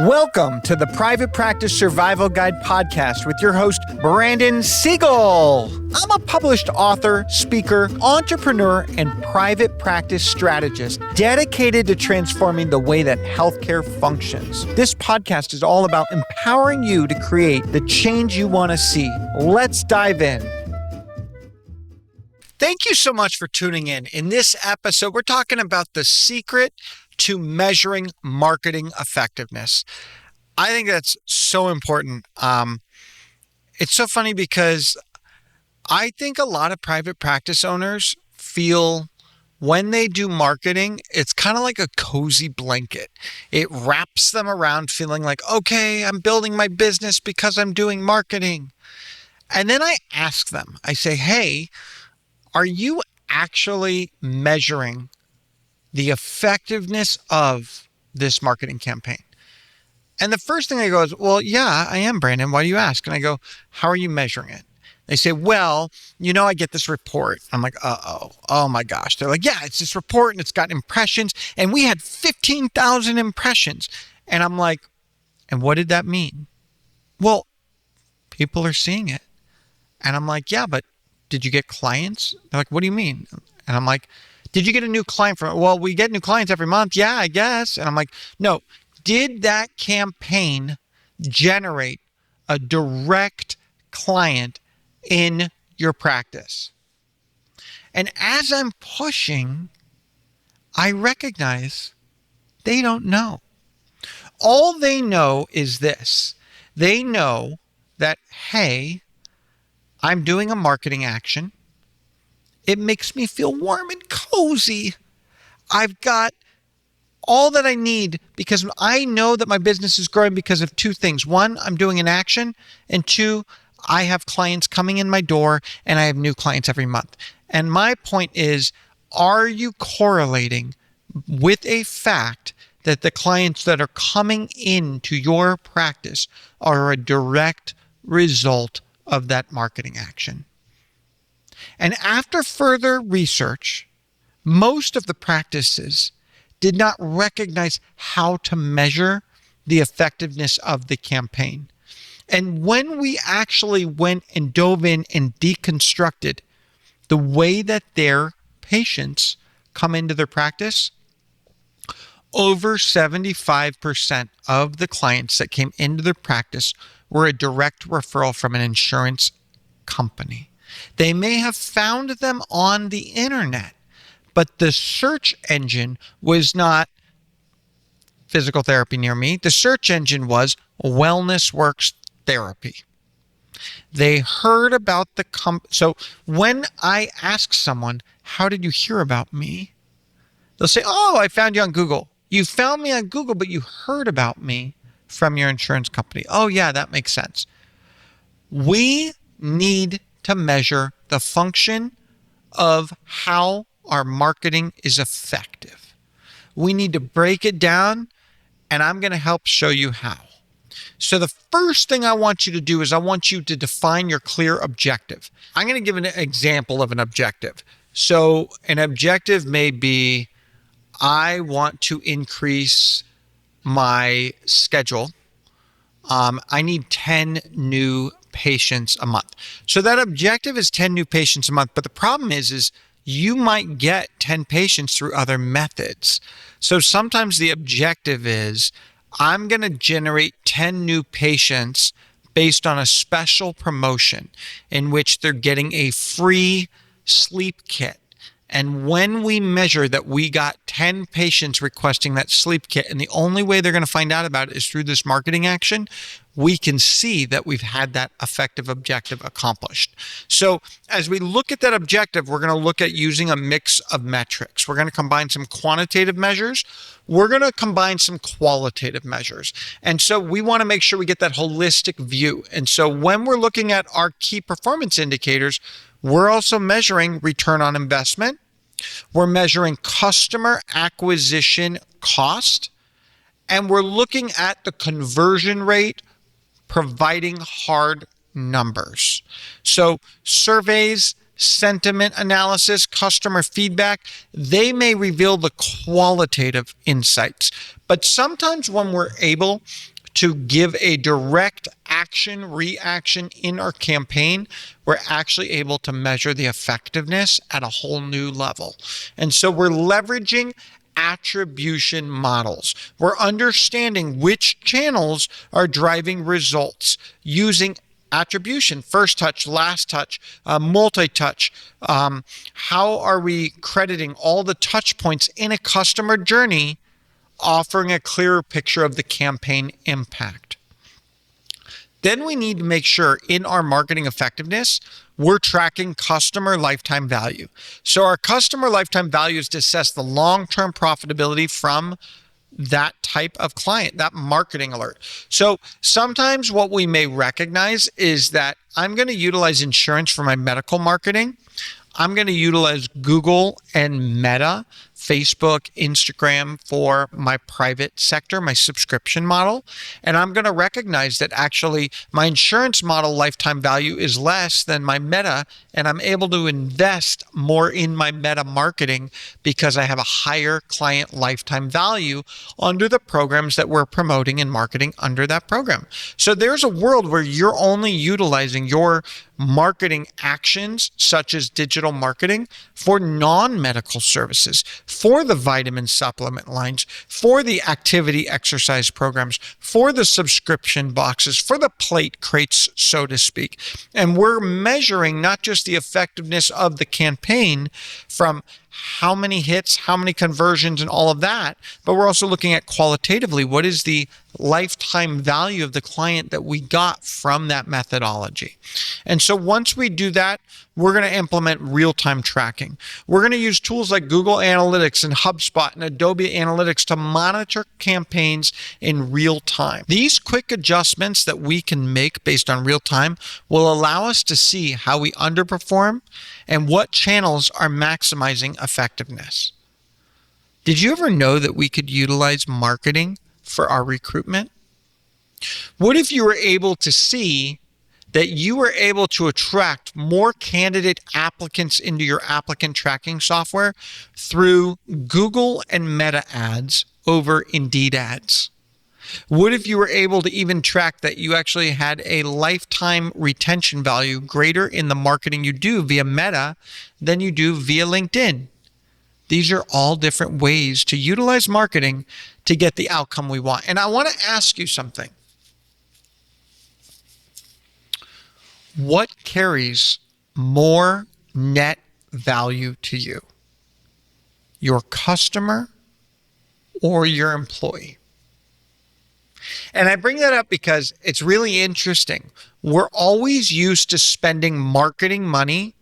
Welcome to the Private Practice Survival Guide podcast with your host, Brandon Seigel. I'm a published author, speaker, entrepreneur, and private practice strategist dedicated to transforming the way that healthcare functions. This podcast is all about empowering you to create the change you want to see. Let's dive in. Thank you so much for tuning in. In this episode, we're talking about the secret to measuring marketing effectiveness. I think that's so important. It's so funny because I think a lot of private practice owners feel when they do marketing, it's kind of like a cozy blanket. It wraps them around feeling like, okay, I'm building my business because I'm doing marketing. And then I ask them, I say, hey, are you actually measuring the effectiveness of this marketing campaign? And the first thing I go is, well, yeah, I am, Brandon. Why do you ask? And I go, how are you measuring it? They say, well, I get this report. I'm like, oh my gosh. They're like, yeah, it's this report and it's got impressions and we had 15,000 impressions. And I'm like, and what did that mean? Well, people are seeing it. And I'm like, yeah, but did you get clients? They're like, what do you mean? And I'm like, did you get a new client from it? Well, we get new clients every month. Yeah, I guess. And I'm like, no, did that campaign generate a direct client in your practice? And as I'm pushing, I recognize they don't know. All they know is this. They know that, hey, I'm doing a marketing action. It makes me feel warm and cozy. I've got all that I need because I know that my business is growing because of two things. One, I'm doing an action. And two, I have clients coming in my door and I have new clients every month. And my point is, are you correlating with a fact that the clients that are coming into your practice are a direct result of that marketing action? And after further research, most of the practices did not recognize how to measure the effectiveness of the campaign. And when we actually went and dove in and deconstructed the way that their patients come into their practice, over 75% of the clients that came into their practice were a direct referral from an insurance company. They may have found them on the internet, but the search engine was not physical therapy near me. The search engine was Wellness Works Therapy. They heard about the so when I ask someone, how did you hear about me? They'll say, oh, I found you on Google. You found me on Google, but you heard about me from your insurance company. Oh yeah, that makes sense. We need to measure the function of how our marketing is effective. We need to break it down, and I'm going to help show you how. So the first thing I want you to do is I want you to define your clear objective. I'm going to give an example of an objective. So an objective may be, I want to increase my schedule. I need 10 new patients a month. So that objective is 10 new patients a month. But the problem is you might get 10 patients through other methods. So sometimes the objective is, I'm going to generate 10 new patients based on a special promotion in which they're getting a free sleep kit. And when we measure that we got 10 patients requesting that sleep kit, and the only way they're going to find out about it is through this marketing action, we can see that we've had that effective objective accomplished. So as we look at that objective, we're going to look at using a mix of metrics. We're going to combine some quantitative measures. We're going to combine some qualitative measures. And so we want to make sure we get that holistic view. And so when we're looking at our key performance indicators, we're also measuring return on investment. We're measuring customer acquisition cost. And we're looking at the conversion rate, providing hard numbers. So surveys, sentiment analysis, customer feedback, they may reveal the qualitative insights. But sometimes when we're able to give a direct action, reaction in our campaign, we're actually able to measure the effectiveness at a whole new level. And so we're leveraging attribution models. We're understanding which channels are driving results using attribution, first touch, last touch, multi-touch. How are we crediting all the touch points in a customer journey, offering a clearer picture of the campaign impact? Then we need to make sure in our marketing effectiveness, we're tracking customer lifetime value. So our customer lifetime value is to assess the long-term profitability from that type of client, that marketing alert. So sometimes what we may recognize is that I'm going to utilize insurance for my medical marketing. I'm going to utilize Google and Meta, Facebook, Instagram for my private sector, my subscription model. And I'm going to recognize that actually my insurance model lifetime value is less than my Meta, and I'm able to invest more in my Meta marketing because I have a higher client lifetime value under the programs that we're promoting and marketing under that program. So there's a world where you're only utilizing your marketing actions, such as digital marketing, for non-medical services, for the vitamin supplement lines, for the activity exercise programs, for the subscription boxes, for the plate crates, so to speak. And we're measuring not just the effectiveness of the campaign from how many hits, how many conversions, and all of that, but we're also looking at qualitatively, what is the lifetime value of the client that we got from that methodology. And so once we do that, we're going to implement real-time tracking. We're going to use tools like Google Analytics and HubSpot and Adobe Analytics to monitor campaigns in real time. These quick adjustments that we can make based on real time will allow us to see how we underperform and what channels are maximizing effectiveness. Did you ever know that we could utilize marketing for our recruitment? What if you were able to see that you were able to attract more candidate applicants into your applicant tracking software through Google and Meta ads over Indeed ads? What if you were able to even track that you actually had a lifetime retention value greater in the marketing you do via Meta than you do via LinkedIn? These are all different ways to utilize marketing to get the outcome we want. And I want to ask you something. What carries more net value to you? Your customer or your employee? And I bring that up because it's really interesting. We're always used to spending marketing money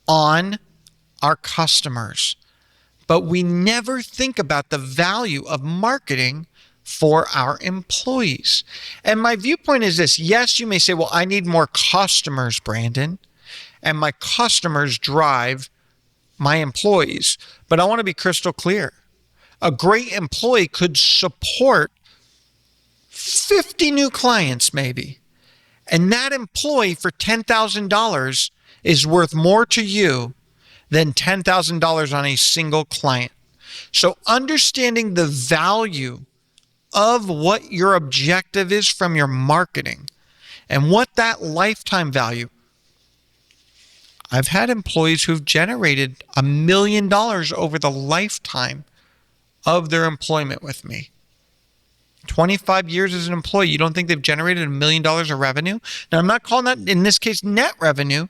on our customers, but we never think about the value of marketing for our employees. And my viewpoint is this. Yes, you may say, well, I need more customers, Brandon, and my customers drive my employees. But I want to be crystal clear. A great employee could support 50 new clients maybe. And that employee for $10,000 is worth more to you than $10,000 on a single client. So understanding the value of what your objective is from your marketing and what that lifetime value. I've had employees who've generated $1 million over the lifetime of their employment with me. 25 years as an employee, you don't think they've generated $1 million of revenue? Now, I'm not calling that, in this case, net revenue,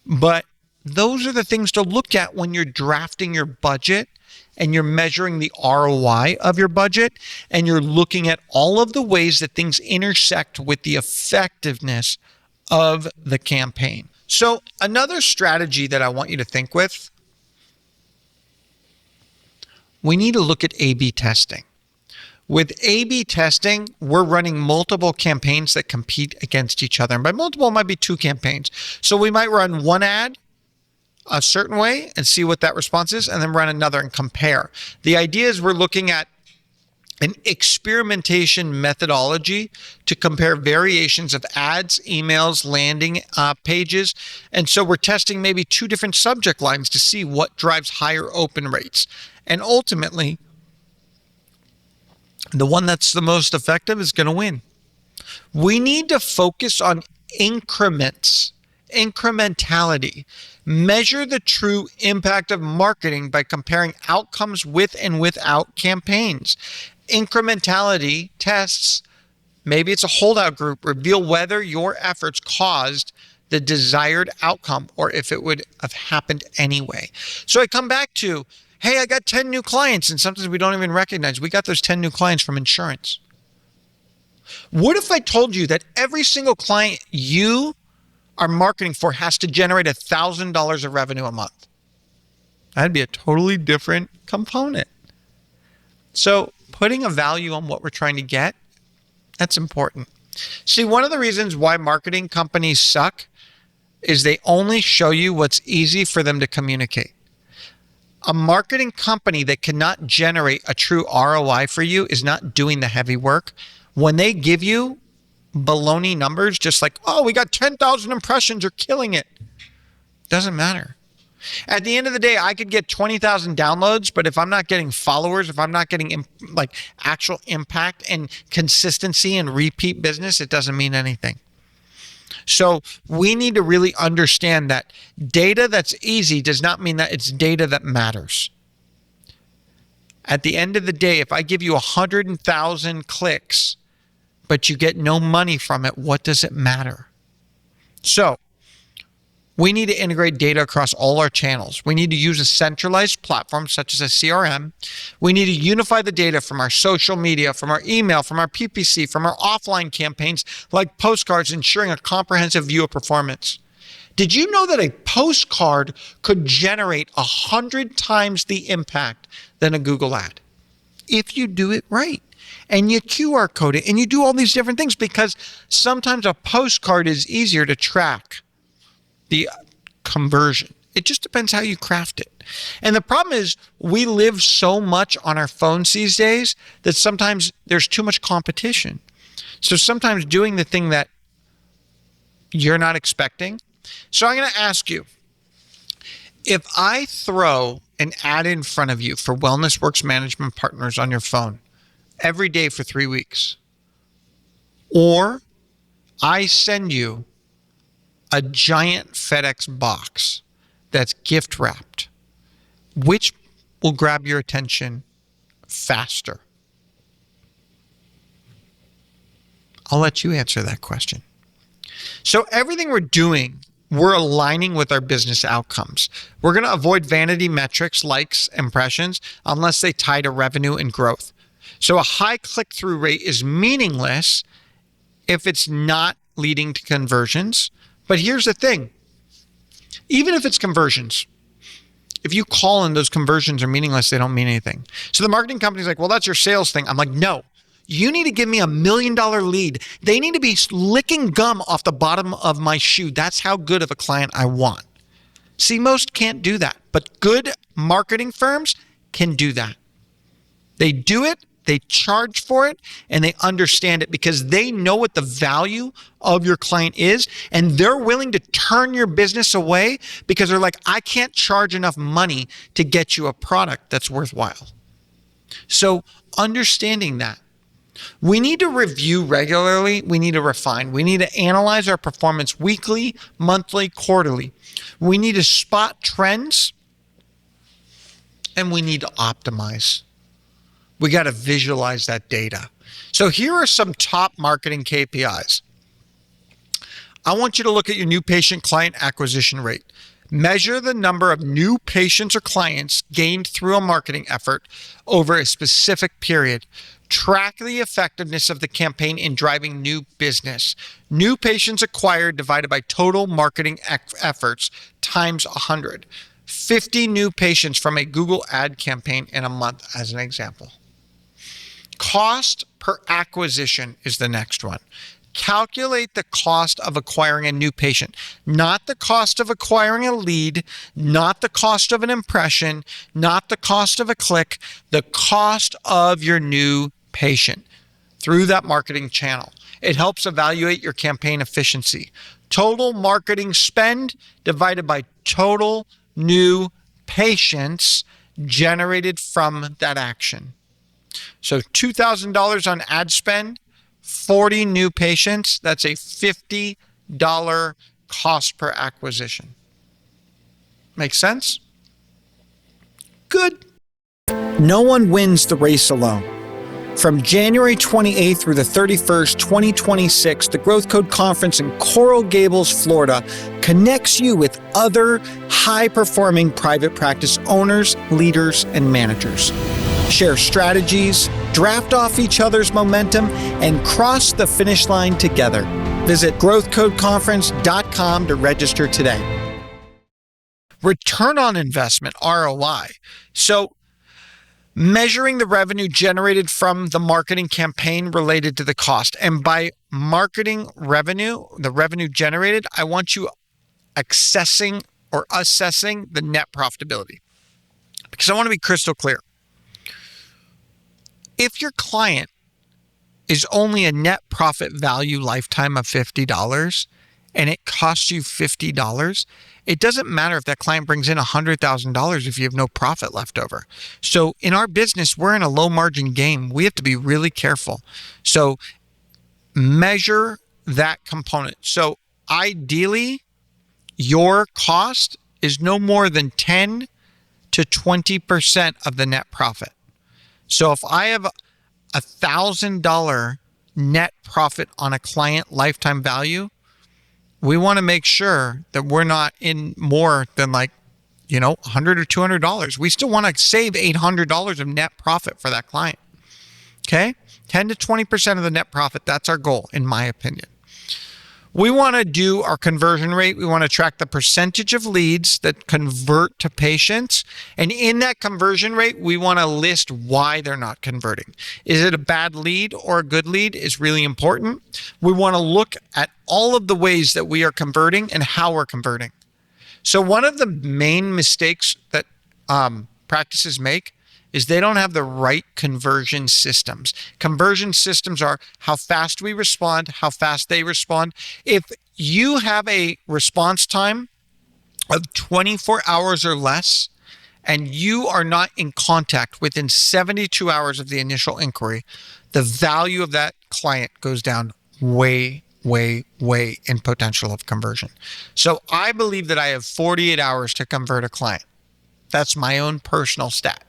but those are the things to look at when you're drafting your budget and you're measuring the ROI of your budget, and you're looking at all of the ways that things intersect with the effectiveness of the campaign. So another strategy that I want you to think with, we need to look at A/B testing. With A/B testing, we're running multiple campaigns that compete against each other. And by multiple, it might be 2 campaigns. So we might run one ad a certain way and see what that response is, and then run another and compare. The idea is we're looking at an experimentation methodology to compare variations of ads, emails, landing pages. And so we're testing maybe 2 different subject lines to see what drives higher open rates. And ultimately, the one that's the most effective is going to win. We need to focus on increments, incrementality. Measure the true impact of marketing by comparing outcomes with and without campaigns. Incrementality tests, maybe it's a holdout group, reveal whether your efforts caused the desired outcome or if it would have happened anyway. So I come back to, hey, I got 10 new clients, and sometimes we don't even recognize we got those 10 new clients from insurance. What if I told you that every single client you are marketing for has to generate $1,000 of revenue a month? That'd be a totally different component. So putting a value on what we're trying to get, that's important. See, one of the reasons why marketing companies suck is they only show you what's easy for them to communicate. A marketing company that cannot generate a true ROI for you is not doing the heavy work. When they give you baloney numbers, just like, oh, we got 10,000 impressions, you're killing it. Doesn't matter. At the end of the day, I could get 20,000 downloads, but if I'm not getting followers, if I'm not getting like actual impact and consistency and repeat business, it doesn't mean anything. So we need to really understand that data that's easy does not mean that it's data that matters. At the end of the day, if I give you 100,000 clicks, but you get no money from it, what does it matter? So we need to integrate data across all our channels. We need to use a centralized platform such as a CRM. We need to unify the data from our social media, from our email, from our PPC, from our offline campaigns like postcards, ensuring a comprehensive view of performance. Did you know that a postcard could generate 100 times the impact than a Google ad? If you do it right and you QR code it and you do all these different things, because sometimes a postcard is easier to track the conversion. It just depends how you craft it. And the problem is we live so much on our phones these days that sometimes there's too much competition. So sometimes doing the thing that you're not expecting. So I'm going to ask you, if I throw an ad in front of you for Wellness Works Management Partners on your phone every day for 3 weeks, or I send you a giant FedEx box that's gift wrapped, which will grab your attention faster? I'll let you answer that question. So everything we're doing, we're aligning with our business outcomes. We're going to avoid vanity metrics, likes, impressions, unless they tie to revenue and growth. So a high click-through rate is meaningless if it's not leading to conversions. But here's the thing, even if it's conversions, if you call and those conversions are meaningless, they don't mean anything. So the marketing company's like, well, that's your sales thing. I'm like, no, you need to give me $1 million lead. They need to be licking gum off the bottom of my shoe. That's how good of a client I want. See, most can't do that, but good marketing firms can do that. They do it. They charge for it, and they understand it because they know what the value of your client is, and they're willing to turn your business away because they're like, I can't charge enough money to get you a product that's worthwhile. So understanding that, we need to review regularly. We need to refine. We need to analyze our performance weekly, monthly, quarterly. We need to spot trends, and we need to optimize. We got to visualize that data. So here are some top marketing KPIs. I want you to look at your new patient client acquisition rate. Measure the number of new patients or clients gained through a marketing effort over a specific period. Track the effectiveness of the campaign in driving new business. New patients acquired divided by total marketing efforts times 100. 50 new patients from a Google ad campaign in a month as an example. Cost per acquisition is the next one. Calculate the cost of acquiring a new patient, not the cost of acquiring a lead, not the cost of an impression, not the cost of a click, the cost of your new patient through that marketing channel. It helps evaluate your campaign efficiency. Total marketing spend divided by total new patients generated from that action. So $2,000 on ad spend, 40 new patients, that's a $50 cost per acquisition. Make sense? Good. No one wins the race alone. From January 28th through the 31st, 2026, the Growth Code Conference in Coral Gables, Florida, connects you with other high-performing private practice owners, leaders, and managers. Share strategies, draft off each other's momentum, and cross the finish line together. Visit growthcodeconference.com to register today. Return on investment, ROI. So, measuring the revenue generated from the marketing campaign related to the cost. And by marketing revenue, the revenue generated, I want you assessing the net profitability. Because I want to be crystal clear. If your client is only a net profit value lifetime of $50 and it costs you $50, it doesn't matter if that client brings in $100,000 if you have no profit left over. So in our business, we're in a low margin game. We have to be really careful. So measure that component. So ideally, your cost is no more than 10 to 20% of the net profit. So if I have $1,000 net profit on a client lifetime value, we want to make sure that we're not in more than $100 or $200. We still want to save $800 of net profit for that client. Okay? 10 to 20% of the net profit. That's our goal, in my opinion. We want to do our conversion rate. We want to track the percentage of leads that convert to patients. And in that conversion rate, we want to list why they're not converting. Is it a bad lead or a good lead is really important. We want to look at all of the ways that we are converting and how we're converting. So one of the main mistakes that practices make is they don't have the right conversion systems. Conversion systems are how fast we respond, how fast they respond. If you have a response time of 24 hours or less, and you are not in contact within 72 hours of the initial inquiry, the value of that client goes down way, way, way in potential of conversion. So I believe that I have 48 hours to convert a client. That's my own personal stat.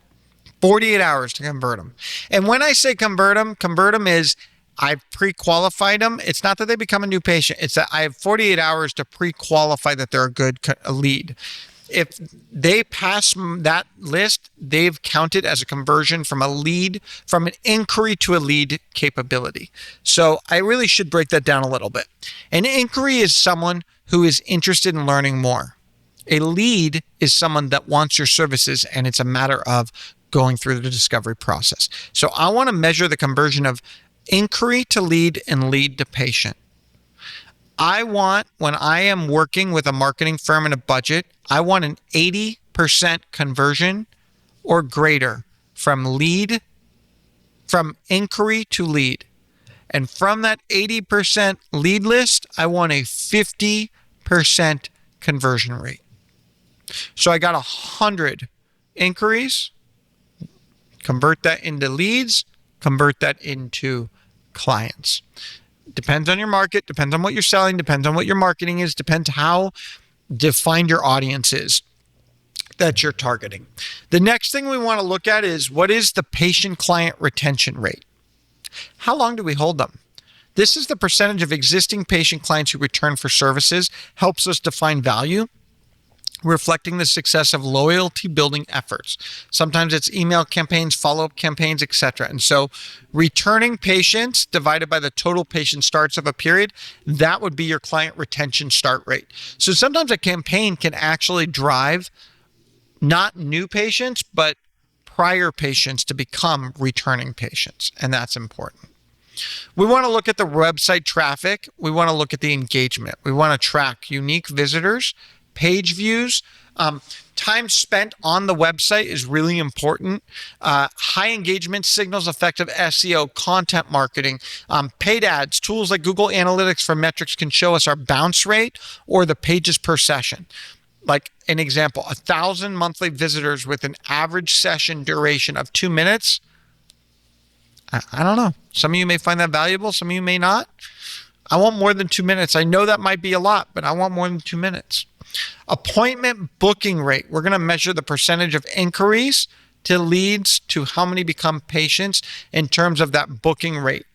48 hours to convert them. And when I say convert them is I've pre-qualified them. It's not that they become a new patient. It's that I have 48 hours to pre-qualify that they're a lead. If they pass that list, they've counted as a conversion from an inquiry to a lead capability. So I really should break that down a little bit. An inquiry is someone who is interested in learning more. A lead is someone that wants your services, and it's a matter of going through the discovery process. So I want to measure the conversion of inquiry to lead and lead to patient. I want, when I am working with a marketing firm in a budget, I want an 80% conversion or greater from inquiry to lead. And from that 80% lead list, I want a 50% conversion rate. So I got 100 inquiries, convert that into leads, convert that into clients. Depends on your market, depends on what you're selling, depends on what your marketing is, depends how defined your audience is that you're targeting. The next thing we want to look at is what is the patient-client retention rate? How long do we hold them? This is the percentage of existing patient clients who return for services, helps us define value, reflecting the success of loyalty building efforts. Sometimes it's email campaigns, follow-up campaigns, etc. And so returning patients divided by the total patient starts of a period, that would be your client retention start rate. So sometimes a campaign can actually drive not new patients, but prior patients to become returning patients. And that's important. We want to look at the website traffic. We want to look at the engagement. We want to track unique visitors, page views, Time spent on the website is really important. High engagement signals effective SEO, content marketing, paid ads, tools like Google Analytics for metrics can show us our bounce rate or the pages per session. Like an example, 1,000 monthly visitors with an average session duration of 2 minutes. I don't know. Some of you may find that valuable. Some of you may not. I want more than 2 minutes. I know that might be a lot, but I want more than 2 minutes. Appointment booking rate. We're going to measure the percentage of inquiries to leads to how many become patients in terms of that booking rate.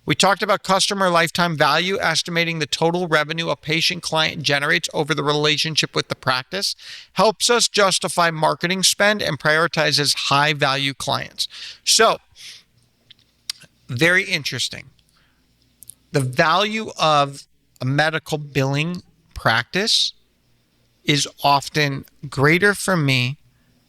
We talked about customer lifetime value, estimating the total revenue a patient client generates over the relationship with the practice, helps us justify marketing spend and prioritizes high value clients. So, very interesting. The value of a medical billing practice is often greater for me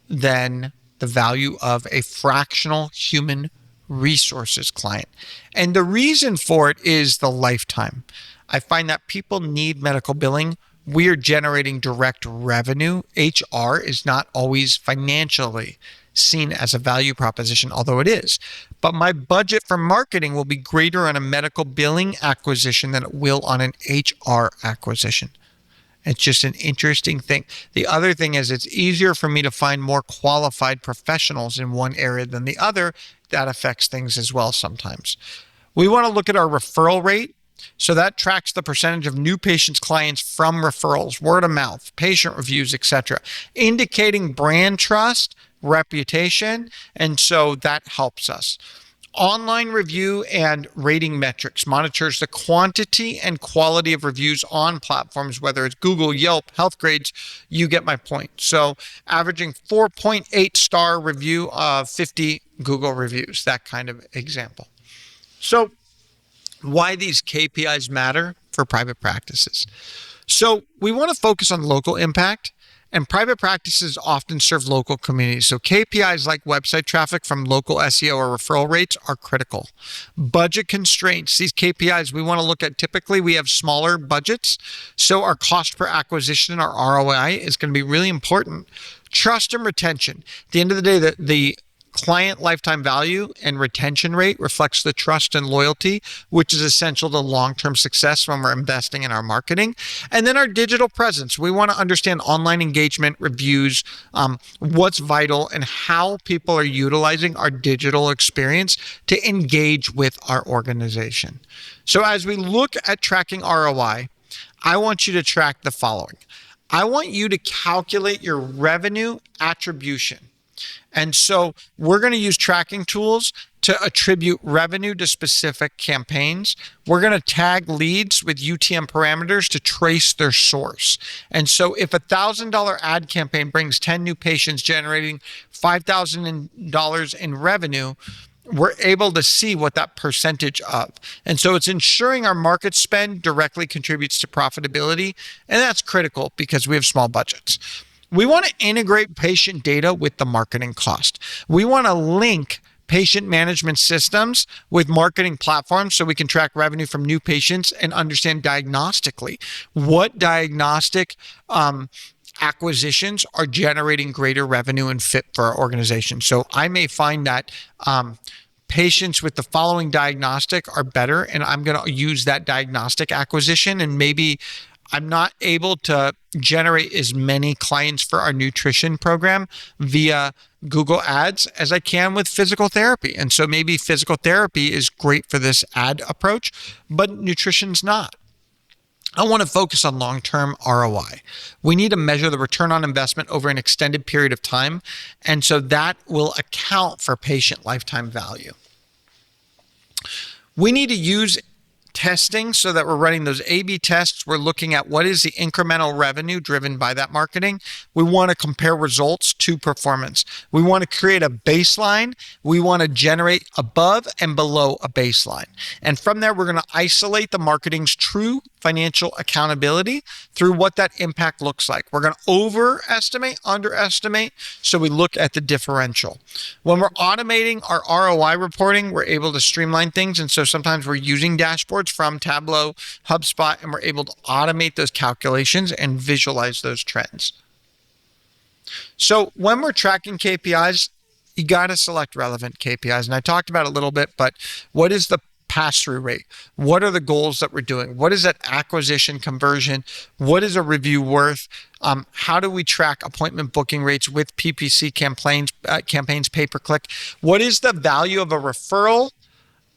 than the value of a fractional human resources client. And the reason for it is the lifetime. I find that people need medical billing. We are generating direct revenue. HR is not always financially seen as a value proposition, although it is. But my budget for marketing will be greater on a medical billing acquisition than it will on an HR acquisition. It's just an interesting thing. The other thing is it's easier for me to find more qualified professionals in one area than the other. That affects things as well sometimes. We want to look at our referral rate. So that tracks the percentage of new patients, clients from referrals, word of mouth, patient reviews, etc., indicating brand trust, reputation, and so that helps us. Online review and rating metrics monitors the quantity and quality of reviews on platforms, whether it's Google, Yelp, Healthgrades, you get my point. So averaging 4.8 star review of 50 Google reviews, that kind of example. So why these KPIs matter for private practices. So we want to focus on local impact. And private practices often serve local communities. So KPIs like website traffic from local SEO or referral rates are critical. Budget constraints. These KPIs we want to look at, typically we have smaller budgets. So our cost per acquisition, our ROI, is going to be really important. Trust and retention. At the end of the day, the client lifetime value and retention rate reflects the trust and loyalty, which is essential to long-term success when we're investing in our marketing. And then our digital presence. We want to understand online engagement, reviews, what's vital, and how people are utilizing our digital experience to engage with our organization. So as we look at tracking ROI, I want you to track the following. I want you to calculate your revenue attribution. And so we're going to use tracking tools to attribute revenue to specific campaigns. We're going to tag leads with UTM parameters to trace their source. And so if a $1,000 ad campaign brings 10 new patients generating $5,000 in revenue, we're able to see what that percentage of. And so it's ensuring our market spend directly contributes to profitability. And that's critical because we have small budgets. We want to integrate patient data with the marketing cost. We want to link patient management systems with marketing platforms so we can track revenue from new patients and understand diagnostically what diagnostic acquisitions are generating greater revenue and fit for our organization. So I may find that patients with the following diagnostic are better, and I'm going to use that diagnostic acquisition, and maybe I'm not able to generate as many clients for our nutrition program via Google Ads as I can with physical therapy. And so maybe physical therapy is great for this ad approach, but nutrition's not. I want to focus on long-term ROI. We need to measure the return on investment over an extended period of time. And so that will account for patient lifetime value. We need to use testing so that we're running those A/B tests. We're looking at what is the incremental revenue driven by that marketing. We want to compare results to performance. We want to create a baseline. We want to generate above and below a baseline. And from there, we're going to isolate the marketing's true financial accountability through what that impact looks like. We're going to overestimate, underestimate, so we look at the differential. When we're automating our ROI reporting, we're able to streamline things. And so sometimes we're using dashboards from Tableau, HubSpot, and we're able to automate those calculations and visualize those trends. So when we're tracking KPIs, you got to select relevant KPIs. And I talked about it a little bit, but what is the pass-through rate? What are the goals that we're doing? What is that acquisition conversion? What is a review worth? How do we track appointment booking rates with PPC campaigns pay-per-click? What is the value of a referral?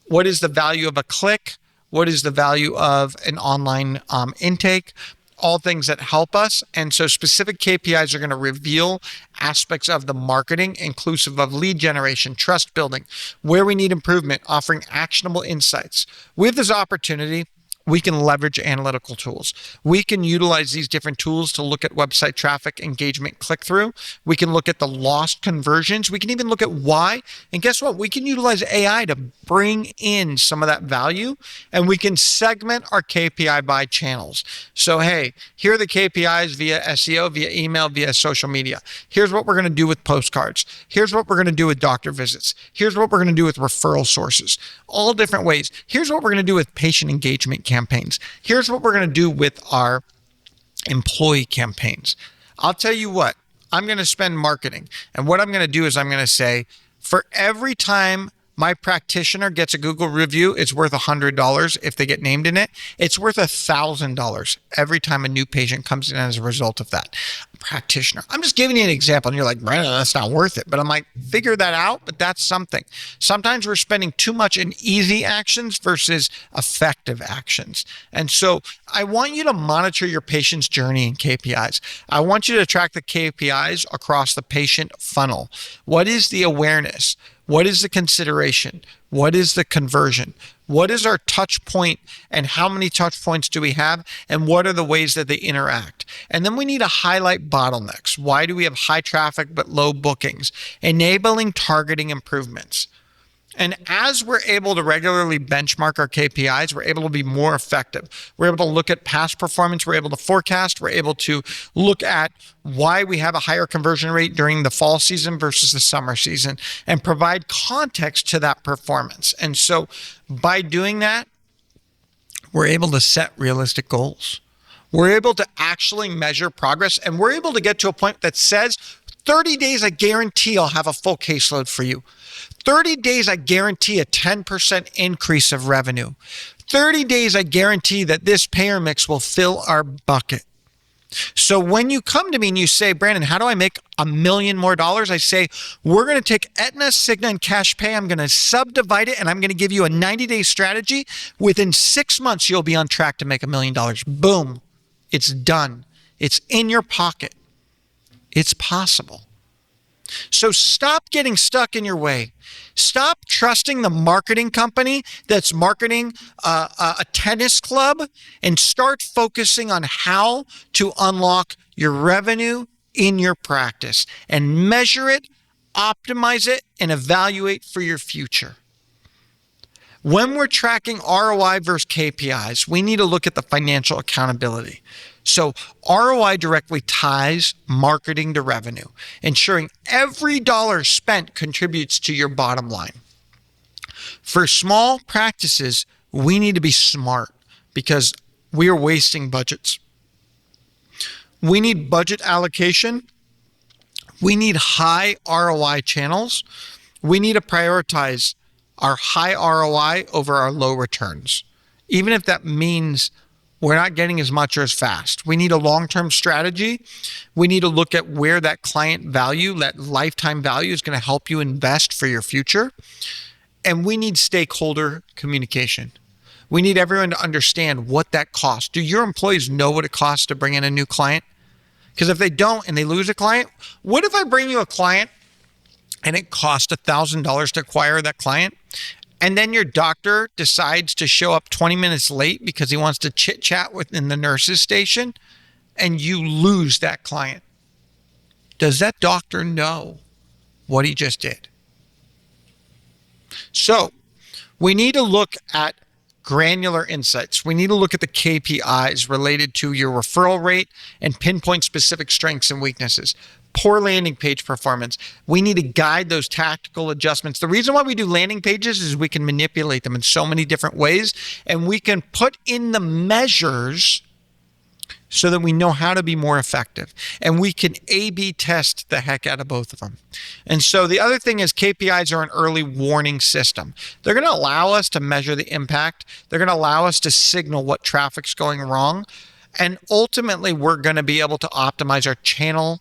What is the value of a click? What is the value of an online intake? All things that help us. And so specific KPIs are going to reveal aspects of the marketing, inclusive of lead generation, trust building, where we need improvement, offering actionable insights. With this opportunity, we can leverage analytical tools. We can utilize these different tools to look at website traffic, engagement, click-through. We can look at the lost conversions. We can even look at why. And guess what? We can utilize AI to bring in some of that value, and we can segment our KPI by channels. So, hey, here are the KPIs via SEO, via email, via social media. Here's what we're going to do with postcards. Here's what we're going to do with doctor visits. Here's what we're going to do with referral sources. All different ways. Here's what we're going to do with patient engagement campaigns. Here's what we're going to do with our employee campaigns. I'll tell you what, I'm going to spend marketing. And what I'm going to do is I'm going to say, for every time my practitioner gets a Google review, it's worth $100 if they get named in it. It's worth $1,000 every time a new patient comes in as a result of that. Practitioner. I'm just giving you an example, and you're like, Brandon, that's not worth it. But I'm like, figure that out, but that's something. Sometimes we're spending too much in easy actions versus effective actions. And so I want you to monitor your patient's journey in KPIs. I want you to track the KPIs across the patient funnel. What is the awareness? What is the consideration? What is the conversion? What is our touch point, and how many touch points do we have? And what are the ways that they interact? And then we need to highlight bottlenecks. Why do we have high traffic but low bookings? Enabling targeting improvements. And as we're able to regularly benchmark our KPIs, we're able to be more effective. We're able to look at past performance. We're able to forecast. We're able to look at why we have a higher conversion rate during the fall season versus the summer season, and provide context to that performance. And so by doing that, we're able to set realistic goals. We're able to actually measure progress, and we're able to get to a point that says 30 days, I guarantee I'll have a full caseload for you. 30 days, I guarantee a 10% increase of revenue. 30 days, I guarantee that this payer mix will fill our bucket. So when you come to me and you say, Brandon, how do I make $1 million more? I say, we're going to take Aetna, Cigna, and cash pay. I'm going to subdivide it, and I'm going to give you a 90-day strategy. Within 6 months, you'll be on track to make $1 million. Boom. It's done. It's in your pocket. It's possible. So stop getting stuck in your way. Stop trusting the marketing company that's marketing a tennis club, and start focusing on how to unlock your revenue in your practice, and measure it, optimize it, and evaluate for your future. When we're tracking ROI versus KPIs, we need to look at the financial accountability. So ROI directly ties marketing to revenue, ensuring every dollar spent contributes to your bottom line. For small practices, we need to be smart because we are wasting budgets. We need budget allocation. We need high ROI channels. We need to prioritize our high ROI over our low returns, even if that means we're not getting as much or as fast. We need a long-term strategy. We need to look at where that client value, that lifetime value, is going to help you invest for your future. And we need stakeholder communication. We need everyone to understand what that costs. Do your employees know what it costs to bring in a new client? Because if they don't and they lose a client, what if I bring you a client and it costs $1,000 to acquire that client, and then your doctor decides to show up 20 minutes late because he wants to chit chat in the nurse's station, and you lose that client? Does that doctor know what he just did? So we need to look at granular insights. We need to look at the KPIs related to your referral rate and pinpoint specific strengths and weaknesses. Poor landing page performance. We need to guide those tactical adjustments. The reason why we do landing pages is we can manipulate them in so many different ways, and we can put in the measures so that we know how to be more effective. And we can A/B test the heck out of both of them. And so the other thing is KPIs are an early warning system. They're going to allow us to measure the impact. They're going to allow us to signal what traffic's going wrong. And ultimately, we're going to be able to optimize our channel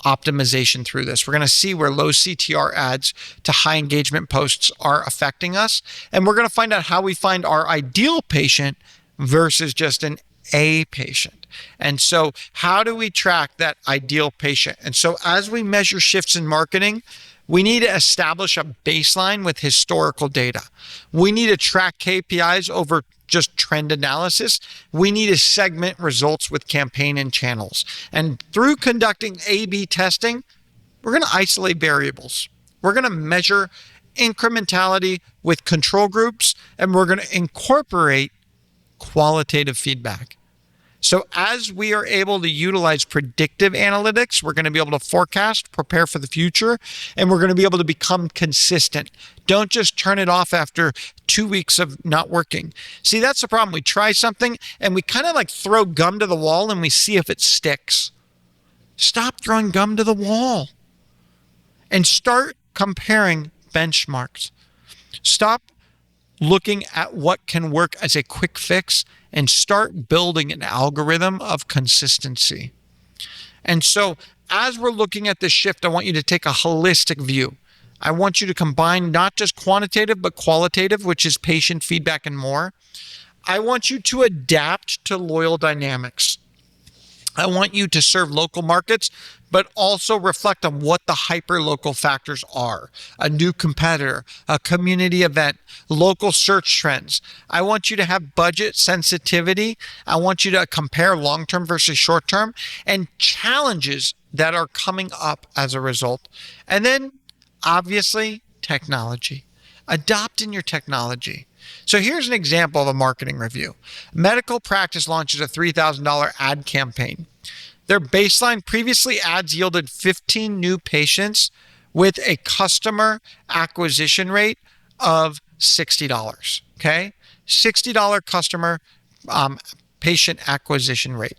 optimization through this. We're going to see where low CTR ads to high engagement posts are affecting us. And we're going to find out how we find our ideal patient versus just an A patient. And so how do we track that ideal patient? And so as we measure shifts in marketing, we need to establish a baseline with historical data. We need to track KPIs over just trend analysis. We need to segment results with campaign and channels. And through conducting A/B testing, we're going to isolate variables. We're going to measure incrementality with control groups, and we're going to incorporate qualitative feedback. So as we are able to utilize predictive analytics, we're going to be able to forecast, prepare for the future, and we're going to be able to become consistent. Don't just turn it off after 2 weeks of not working. See, that's the problem. We try something and we kind of like throw gum to the wall and we see if it sticks. Stop throwing gum to the wall and start comparing benchmarks. Stop looking at what can work as a quick fix and start building an algorithm of consistency. And so as we're looking at this shift, I want you to take a holistic view. I want you to combine not just quantitative, but qualitative, which is patient feedback and more. I want you to adapt to loyal dynamics. I want you to serve local markets, but also reflect on what the hyper-local factors are. A new competitor, a community event, local search trends. I want you to have budget sensitivity. I want you to compare long-term versus short-term and challenges that are coming up as a result. And then, obviously, technology. Adopt in your technology. So here's an example of a marketing review. Medical practice launches a $3,000 ad campaign. Their baseline previously ads yielded 15 new patients with a customer acquisition rate of $60. Okay? $60 customer patient acquisition rate.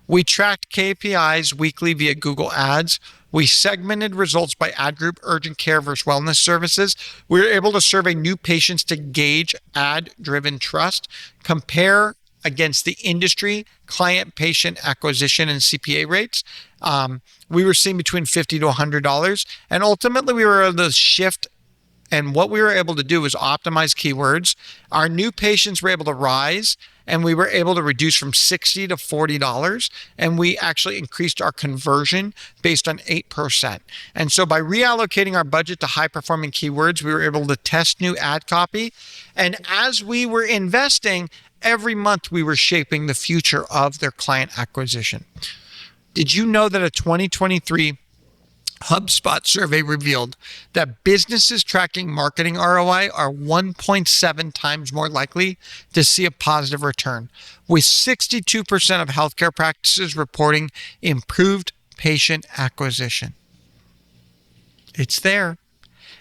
We tracked KPIs weekly via Google Ads. We segmented results by ad group, urgent care versus wellness services. We were able to survey new patients to gauge ad-driven trust, compare against the industry, client patient acquisition and CPA rates. We were seeing between $50 to $100. And ultimately, we were able to shift. And what we were able to do was optimize keywords. Our new patients were able to rise, and we were able to reduce from $60 to $40. And we actually increased our conversion based on 8%. And so by reallocating our budget to high-performing keywords, we were able to test new ad copy. And as we were investing, every month we were shaping the future of their client acquisition. Did you know that a 2023 HubSpot survey revealed that businesses tracking marketing ROI are 1.7 times more likely to see a positive return, with 62% of healthcare practices reporting improved patient acquisition? It's there.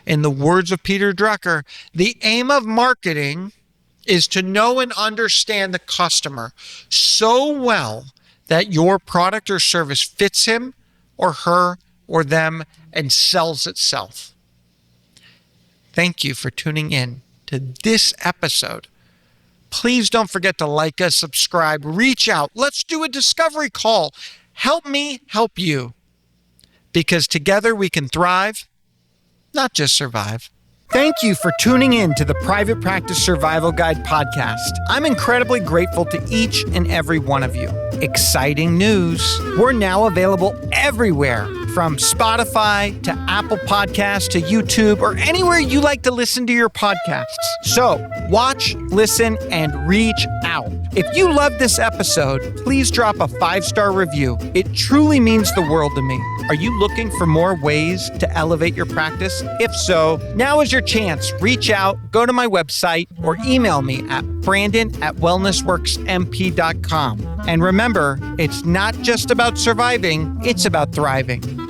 In the words of Peter Drucker, the aim of marketing is to know and understand the customer so well that your product or service fits him or her or them and sells itself. Thank you for tuning in to this episode. Please don't forget to like us, subscribe, reach out. Let's do a discovery call. Help me help you. Because together we can thrive, not just survive. Thank you for tuning in to the Private Practice Survival Guide podcast. I'm incredibly grateful to each and every one of you. Exciting news. We're now available everywhere, from Spotify to Apple Podcasts to YouTube or anywhere you like to listen to your podcasts. So watch, listen, and reach out. If you loved this episode, please drop a 5-star review. It truly means the world to me. Are you looking for more ways to elevate your practice? If so, now is your chance. Reach out, go to my website, or email me at brandon@wellnessworksmp.com. And remember, it's not just about surviving, it's about thriving.